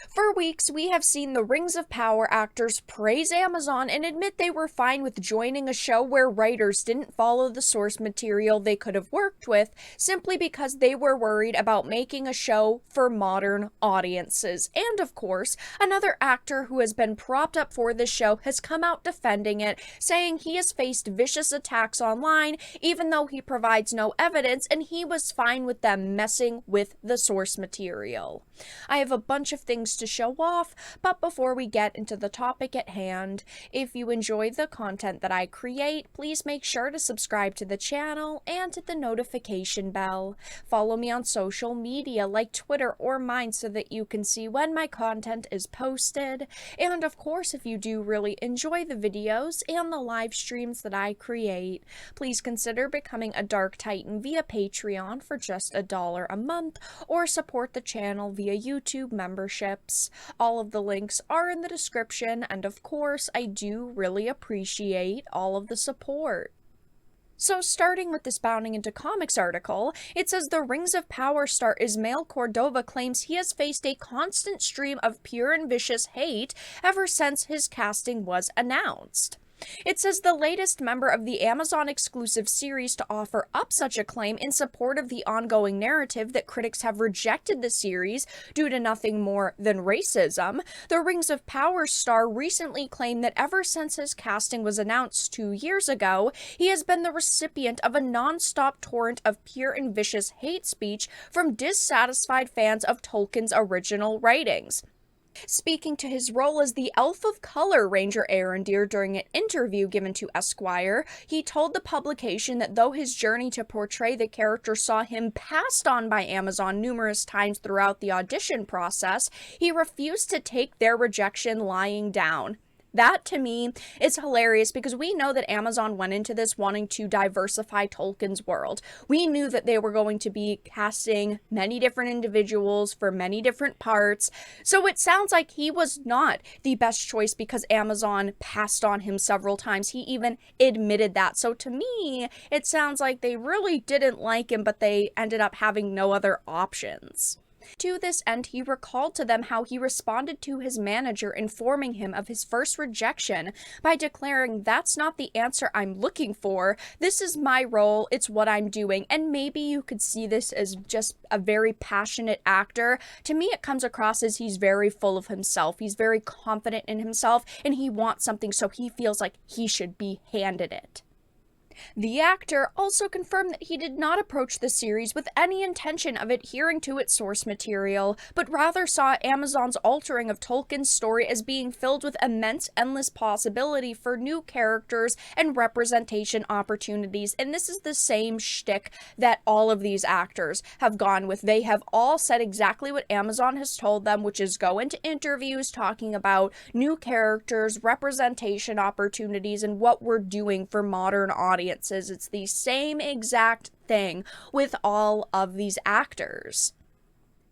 For weeks, we have seen the Rings of Power actors praise Amazon and admit they were fine with joining a show where writers didn't follow the source material they could have worked with simply because they were worried about making a show for modern audiences. And of course, another actor who has been propped up for this show has come out defending it, saying he has faced vicious attacks online even though he provides no evidence and he was fine with them messing with the source material. I have a bunch of things to show off, but before we get into the topic at hand, if you enjoy the content that I create, please make sure to subscribe to the channel and hit the notification bell. Follow me on social media like Twitter or mine so that you can see when my content is posted. And of course, if you do really enjoy the videos and the live streams that I create, please consider becoming a Dark Titan via Patreon for just $1 a month, or support the channel via YouTube memberships. All of the links are in the description, and of course, I do really appreciate all of the support. So starting with this Bounding into Comics article, it says the Rings of Power star Ismael Cordova claims he has faced a constant stream of pure and vicious hate ever since his casting was announced. It says the latest member of the Amazon exclusive series to offer up such a claim in support of the ongoing narrative that critics have rejected the series due to nothing more than racism. The Rings of Power star recently claimed that ever since his casting was announced 2 years ago, he has been the recipient of a non-stop torrent of pure and vicious hate speech from dissatisfied fans of Tolkien's original writings. Speaking to his role as the Elf of Color Ranger Arondir during an interview given to Esquire, he told the publication that though his journey to portray the character saw him passed on by Amazon numerous times throughout the audition process, he refused to take their rejection lying down. That, to me, is hilarious because we know that Amazon went into this wanting to diversify Tolkien's world. We knew that they were going to be casting many different individuals for many different parts, so it sounds like he was not the best choice because Amazon passed on him several times. He even admitted that. So to me, it sounds like they really didn't like him, but they ended up having no other options. To this end, he recalled to them how he responded to his manager informing him of his first rejection by declaring, "That's not the answer I'm looking for. This is my role. It's what I'm doing." And maybe you could see this as just a very passionate actor. To me, it comes across as he's very full of himself. He's very confident in himself, and he wants something, so he feels like he should be handed it. The actor also confirmed that he did not approach the series with any intention of adhering to its source material, but rather saw Amazon's altering of Tolkien's story as being filled with immense, endless possibility for new characters and representation opportunities. And this is the same shtick that all of these actors have gone with. They have all said exactly what Amazon has told them, which is go into interviews talking about new characters, representation opportunities, and what we're doing for modern audiences. It's the same exact thing with all of these actors.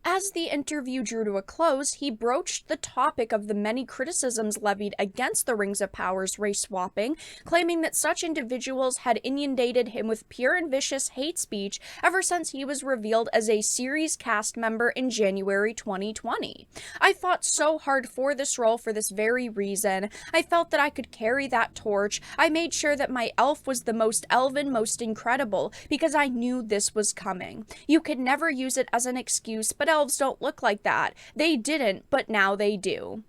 As the interview drew to a close, he broached the topic of the many criticisms levied against the Rings of Power's race swapping, claiming that such individuals had inundated him with pure and vicious hate speech ever since he was revealed as a series cast member in January 2020. "I fought so hard for this role for this very reason. I felt that I could carry that torch. I made sure that my elf was the most elven, most incredible, because I knew this was coming. You could never use it as an excuse, but elves don't look like that. They didn't, but now they do."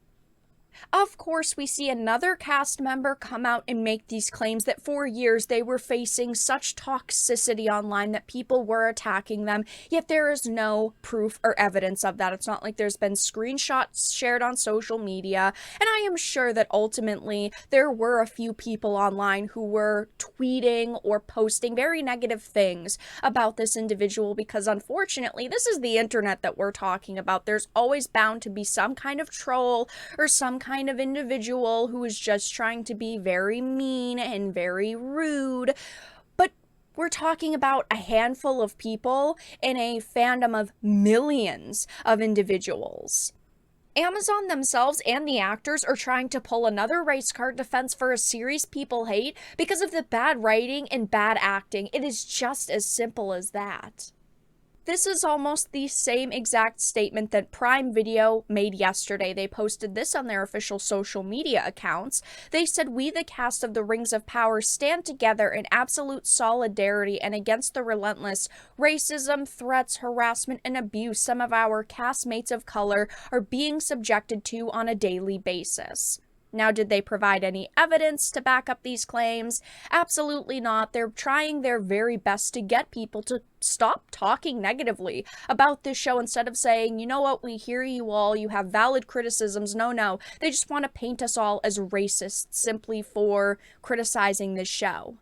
Of course, we see another cast member come out and make these claims that for years they were facing such toxicity online that people were attacking them, yet there is no proof or evidence of that. It's not like there's been screenshots shared on social media, and I am sure that ultimately there were a few people online who were tweeting or posting very negative things about this individual because unfortunately, this is the internet that we're talking about. There's always bound to be some kind of troll or some kind of individual who is just trying to be very mean and very rude. But we're talking about a handful of people in a fandom of millions of individuals. Amazon themselves and the actors are trying to pull another race card defense for a series people hate because of the bad writing and bad acting. It is just as simple as that. This is almost the same exact statement that Prime Video made yesterday. They posted this on their official social media accounts. They said, "We, the cast of The Rings of Power, stand together in absolute solidarity and against the relentless racism, threats, harassment, and abuse some of our castmates of color are being subjected to on a daily basis." Now, did they provide any evidence to back up these claims? Absolutely not. They're trying their very best to get people to stop talking negatively about this show instead of saying, you know what, we hear you all, you have valid criticisms. No. They just want to paint us all as racists simply for criticizing this show.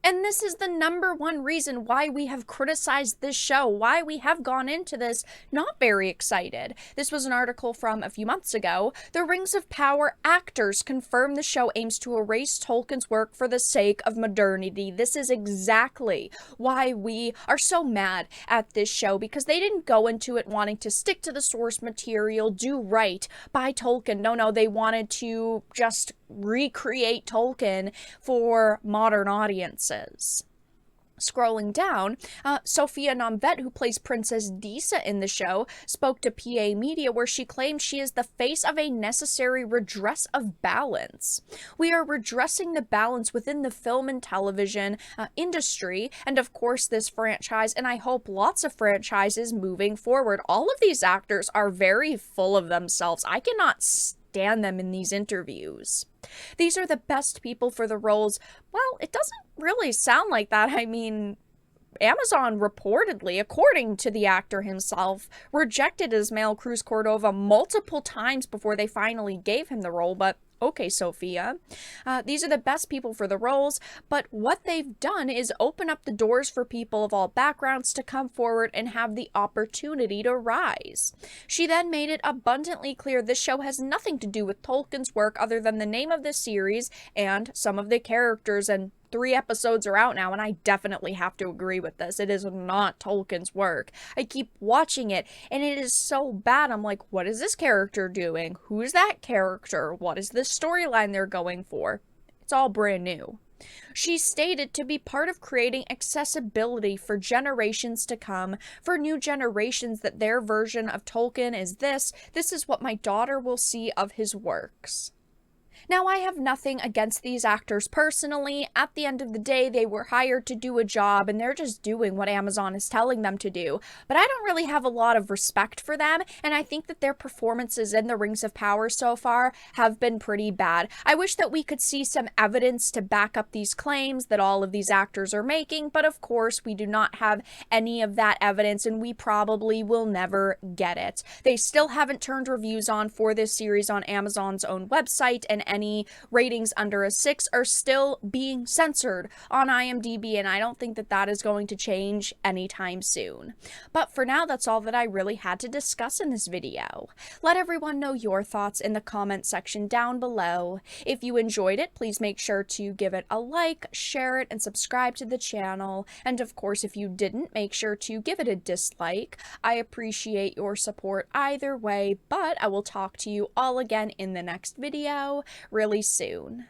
And this is the number one reason why we have criticized this show, why we have gone into this not very excited. This was an article from a few months ago. The Rings of Power actors confirm the show aims to erase Tolkien's work for the sake of modernity. This is exactly why we are so mad at this show, because they didn't go into it wanting to stick to the source material, do right by Tolkien. No, they wanted to just recreate Tolkien for modern audiences. Scrolling down, Sophia Nomvet, who plays Princess Disa in the show, spoke to PA Media, where she claimed she is the face of a necessary redress of balance. "We are redressing the balance within the film and television industry, and of course this franchise, and I hope lots of franchises moving forward." All of these actors are very full of themselves. I cannot stand them in these interviews. "These are the best people for the roles." Well, it doesn't really sound like that. I mean, Amazon reportedly, according to the actor himself, rejected Ismael Cruz Cordova multiple times before they finally gave him the role, but okay, Sophia. "These are the best people for the roles, but what they've done is open up the doors for people of all backgrounds to come forward and have the opportunity to rise." She then made it abundantly clear this show has nothing to do with Tolkien's work other than the name of the series and some of the characters, and 3 episodes are out now, and I definitely have to agree with this. It is not Tolkien's work. I keep watching it, and it is so bad. I'm like, what is this character doing? Who is that character? What is the storyline they're going for? It's all brand new. She stated to be part of creating accessibility for generations to come, for new generations, that their version of Tolkien is this. This is what my daughter will see of his works. Now, I have nothing against these actors personally. At the end of the day, they were hired to do a job, and they're just doing what Amazon is telling them to do. But I don't really have a lot of respect for them, and I think that their performances in The Rings of Power so far have been pretty bad. I wish that we could see some evidence to back up these claims that all of these actors are making, but of course, we do not have any of that evidence, and we probably will never get it. They still haven't turned reviews on for this series on Amazon's own website, and any ratings under a 6 are still being censored on IMDb, and I don't think that that is going to change anytime soon. But for now, that's all that I really had to discuss in this video. Let everyone know your thoughts in the comment section down below. If you enjoyed it, please make sure to give it a like, share it, and subscribe to the channel. And of course, if you didn't, make sure to give it a dislike. I appreciate your support either way, but I will talk to you all again in the next video really soon.